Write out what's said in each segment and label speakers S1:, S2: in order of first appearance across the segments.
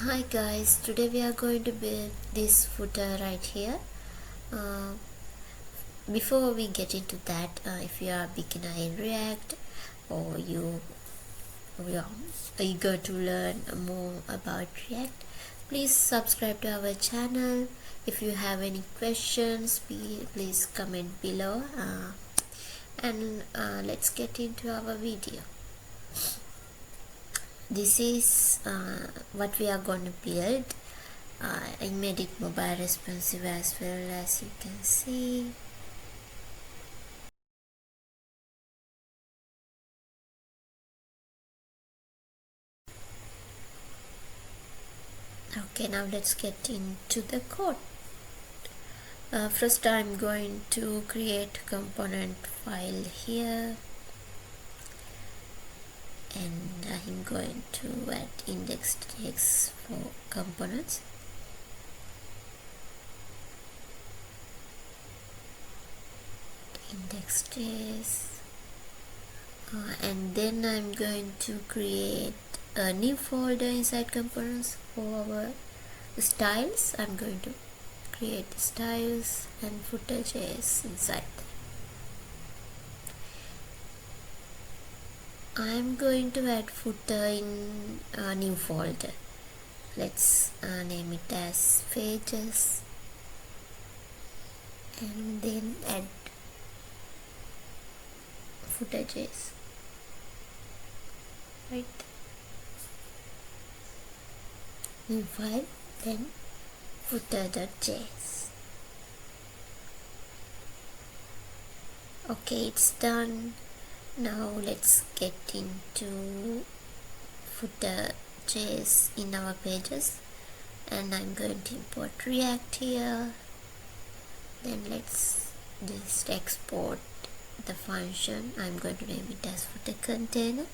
S1: Hi guys, today we are going to build this footer right here. Uh, Before we get into that, if you are a beginner in React or you are eager to learn more about React, please subscribe to our channel. If you have any questions, please comment below, and let's get into our video. This is what we are going to build. I made it mobile responsive as well, as you can see. Okay, now let's get into the code. First I'm going to create component file here, and I'm going to add index.txt for components. Index.txt, and then I'm going to create a new folder inside components for our styles. I'm going to create styles and footer.js inside. I'm going to add footer in a new folder. Let's name it as pages, and then add footer.js. Right, new file, then footer.js. Okay, it's done. Now let's get into footer.js in our pages, and I'm going to import React here. Then let's just export the function. I'm going to name it as footer container.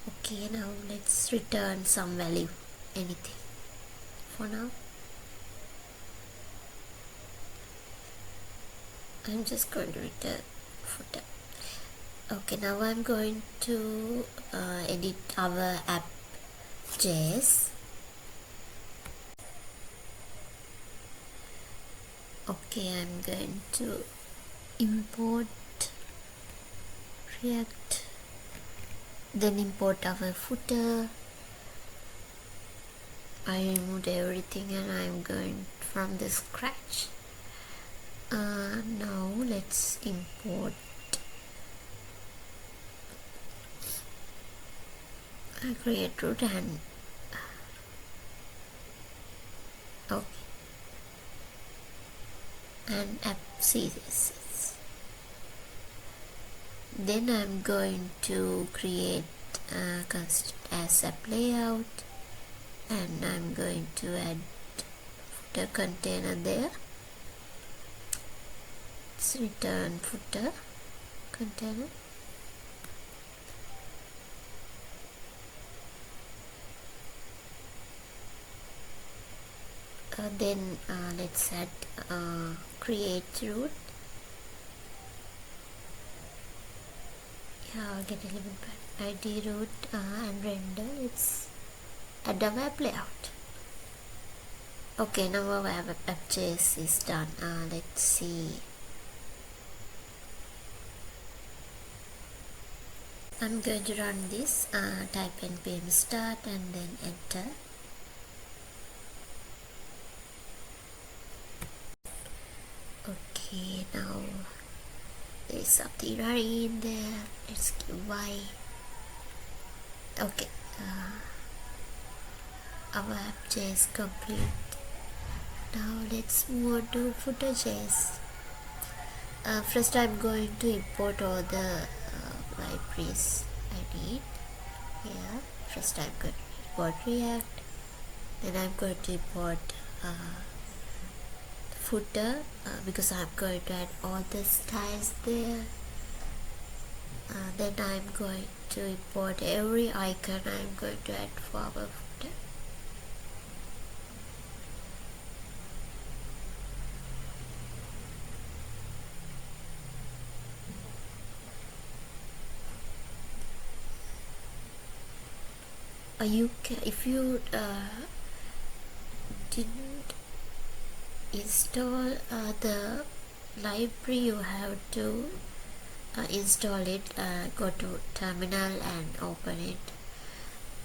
S1: Okay, now let's return some value, anything for now. I'm just going to return footer. Okay, now I'm going to edit our app.js. Okay, I'm going to import React, then import our footer. I removed everything and I'm going from the scratch. Now let's import create root and okay, and app CSS. Then I'm going to create as app layout, and I'm going to add footer container there. Let's return footer container. Then let's add create root. Yeah, I'll get a little bit ID root and render. It's add our app layout. Okay, now our app.js is done. Let's see. I'm going to run this. Type npm start and then enter. Okay, now there's something running in there. Let's give y. Okay, our app.js complete. Now let's move on to footer.js. First I'm going to import all the libraries I need here. First I'm going to import React, then I'm going to import footer because I'm going to add all the styles there. Then I'm going to import every icon I'm going to add for our footer. if you didn't install the library, you have to install it. Go to terminal and open it,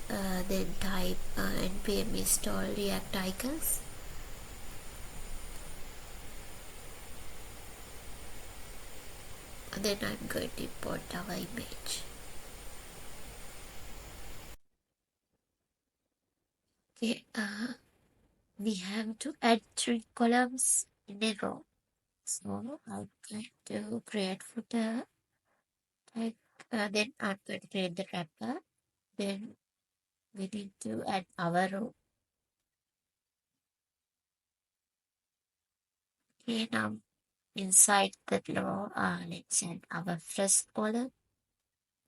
S1: then type npm install react icons. Then I'm going to import our image. Okay, we have to add 3 columns in a row. So I'm going to create footer tag, then I'm going to create the wrapper. Then we need to add our row. Okay, now inside the row, let's add our first column,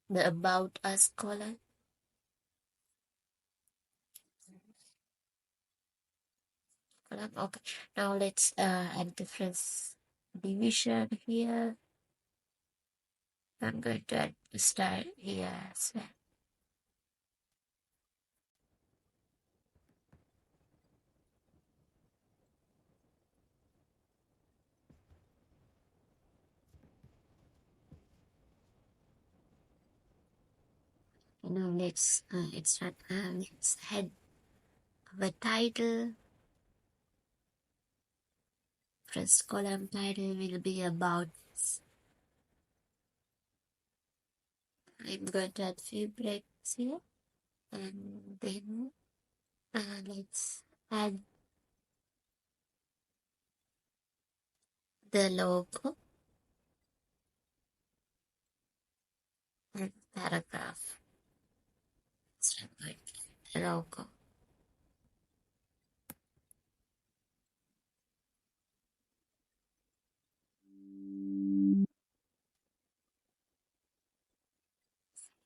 S1: the about us column. Okay, now let's add the first division here. I'm going to add the style here as well. Now let's let's head our title. First column title will be about us. I'm going to add few breaks here, and then let's add the logo and paragraph. Let's write the logo.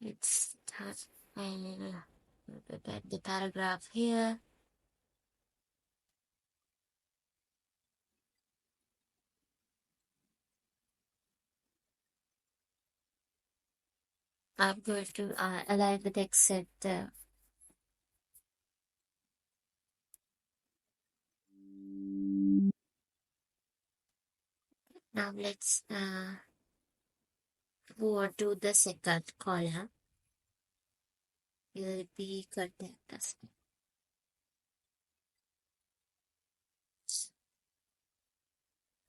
S1: Let's start and add the paragraph here. I'm going to align the text center. Now let's go on to the second column. Will be contact us.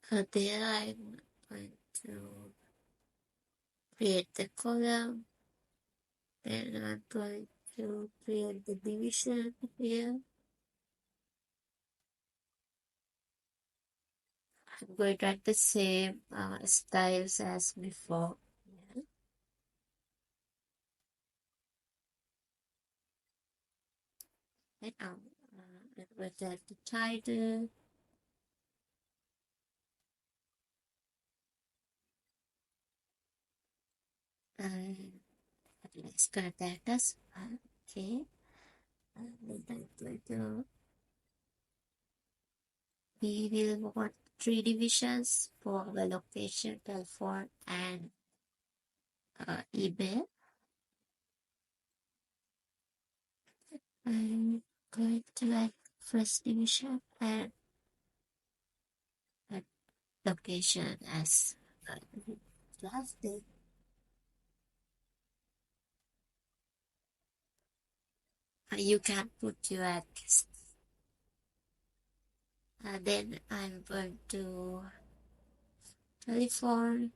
S1: There I'm going to create the column. Then I'm going to create the division here. I'm going to add the same styles as before. Yeah. And I'm going to add the title. And let's contact us. Okay. And then I'm going to, we will want 3 divisions for the location, telephone, and email. I'm going to add first division and location as last day. You can put your address. Then I'm going to telephone.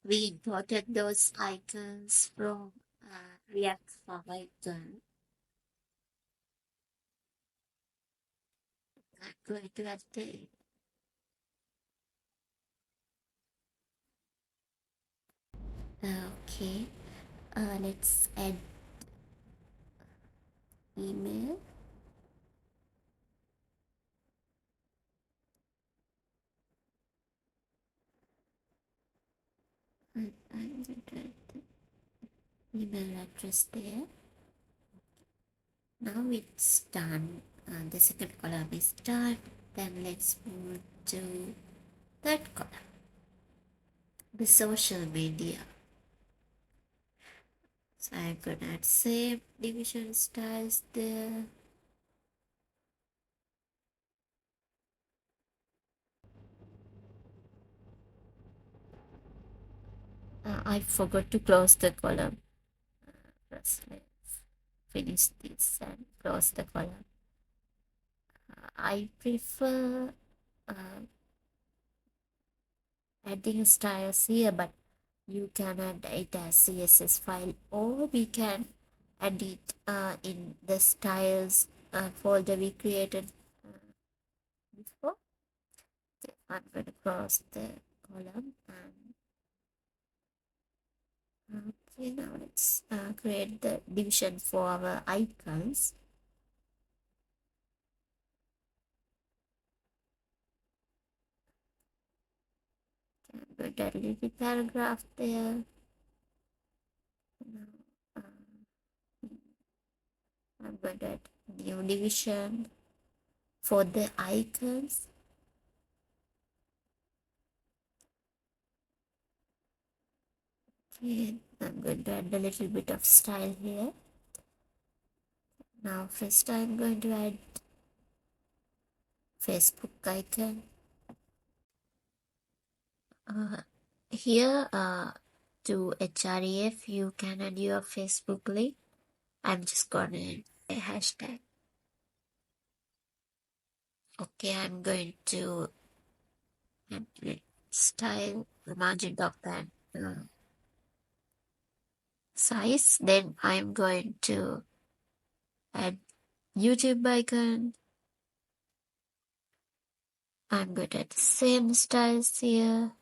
S1: We imported those icons from React for icon. I'm going to add the okay. Let's add email. And I'm going to add the email address there. Now it's done. The second column is done. Then let's move to third column. the social media. So I'm gonna add same division styles there. I forgot to close the column. First, let's finish this and close the column. I prefer uh, adding styles here, but you can add it as CSS file, or we can add it in the styles folder we created before. Okay, I'm going to close the column and okay, now let's create the division for our icons. I'm going to add a little paragraph there. Now, I'm going to add new division for the icons. Okay, I'm going to add a little bit of style here. Now first I'm going to add Facebook icon. Here to href you can add your Facebook link. I'm just gonna add a hashtag. Okay, I'm going to add style, the margin of that size. Then I'm going to add YouTube icon. I'm going to add the same styles here.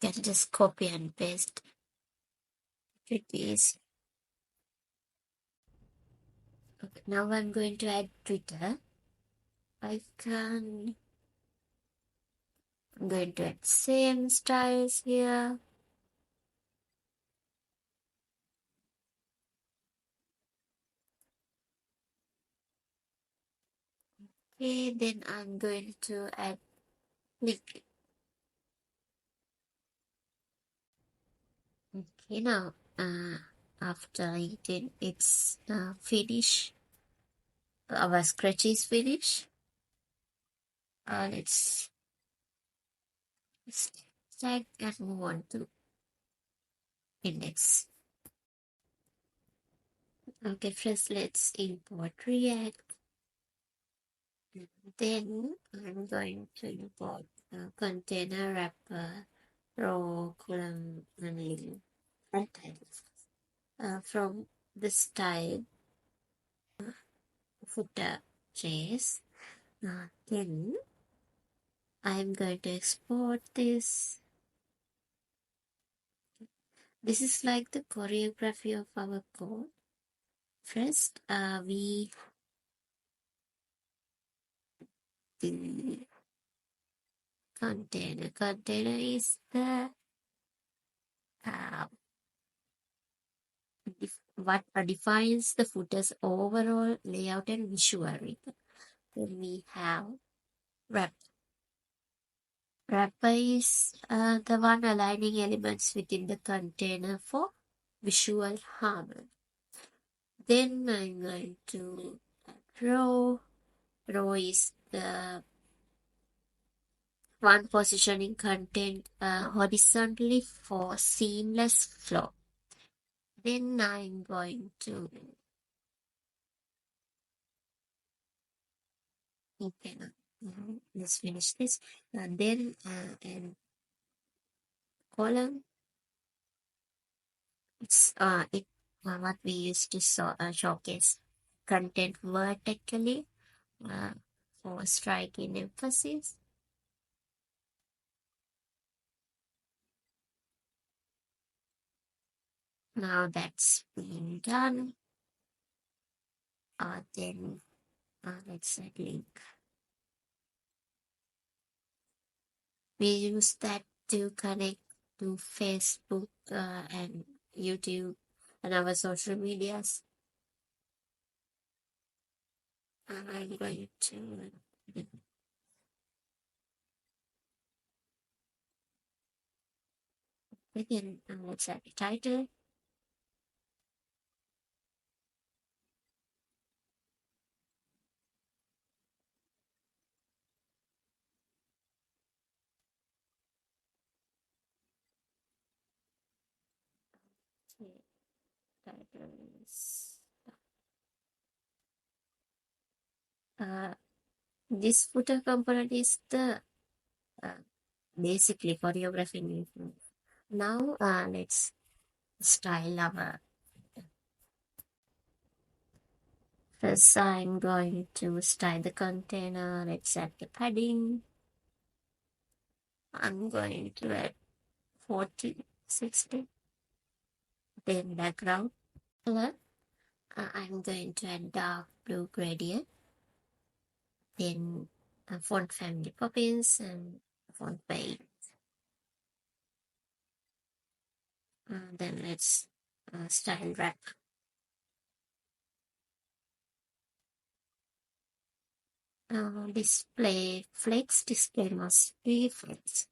S1: You can just copy and paste. Pretty easy. Okay, now I'm going to add Twitter icon. I'm going to add same styles here. Okay, then I'm going to add link. Okay, now after LinkedIn it's finished. Our scratch is finished. Let's tag and move on to index. Okay, first let's import React. Then I'm going to import container wrapper, row, column, and link and titles. From the style footer JS. Then I'm going to export this. This is like the choreography of our code. First, we the container. Container is the what defines the footer's overall layout and visual rhythm. Then we have wrap. Wrapper is the one aligning elements within the container for visual harmony. Then I'm going to row. Row is the one positioning content horizontally for seamless flow. Then I'm going to okay, let's finish this. And then and column. It's what we used to showcase content vertically uh, for striking emphasis. Now that's been done. Then let's add link. We use that to connect to Facebook and YouTube and our social medias. I'm going to Again, let's add the title. Okay, title is this footer component is the uh, basically choreographing. Now let's style our. First, I'm going to style the container. Let's add the padding. I'm going to add 40, 60. Then background color. I'm going to add dark blue gradient. Then font family Poppins and font weight. Then let's style wrap. Display flex. Display must be flex.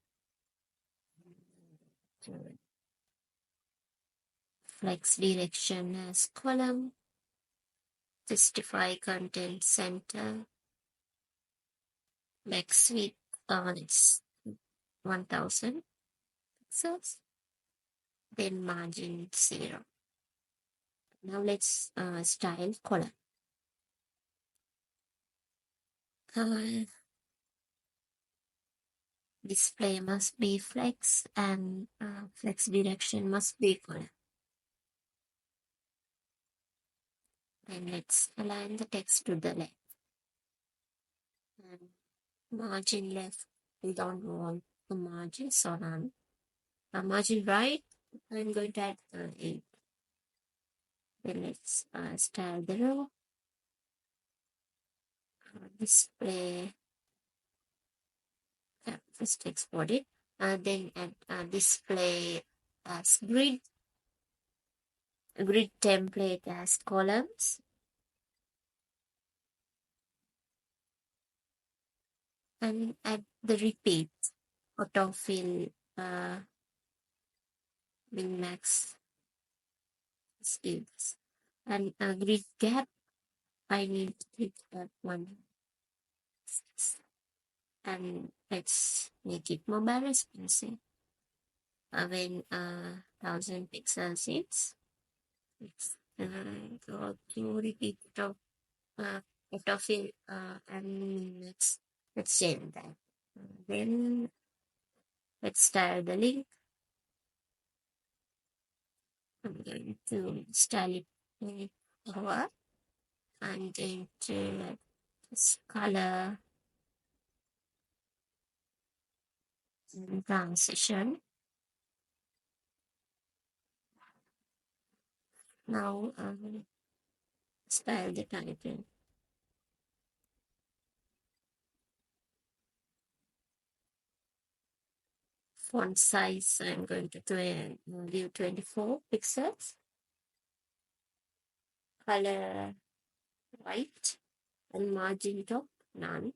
S1: Flex direction as column. Justify content center. Max width it's 1000 pixels. Then margin 0. Now let's style column. Uh, Display must be flex and flex direction must be column. Then let's align the text to the left. And margin left, we don't want the margin, so none. Margin right, I'm going to add 8. Then let's style the row. Display, first export it. Then add display as grid template as columns. And add the repeat autofill min max skills. And grid gap, I need to hit at 1. And let's make it mobile responsive. When 1000 pixels hits, let's go to repeat of autofill and let's change that. Then let's style the link. I'm going to style it with over. I'm going to this color and transition. Now style the title. Font size, I'm going to give 24 pixels. Color white. And margin top, none.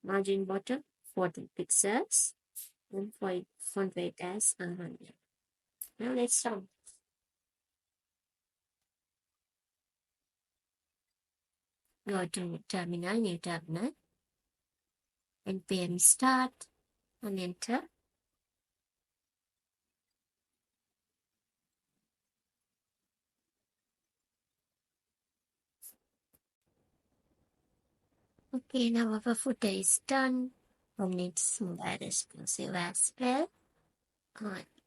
S1: Margin bottom, 40 pixels. And font weight as 100. Now let's start. Go to terminal, new terminal. NPM start and enter. Okay, now our footer is done. And it's mobile responsive as well.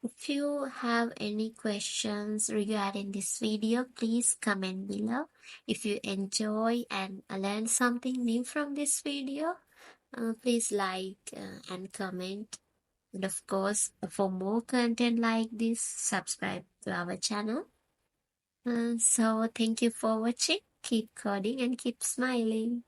S1: If you have any questions regarding this video, please comment below. If you enjoy and learn something new from this video, please like and comment. And of course, for more content like this, subscribe to our channel. So thank you for watching. Keep coding and keep smiling.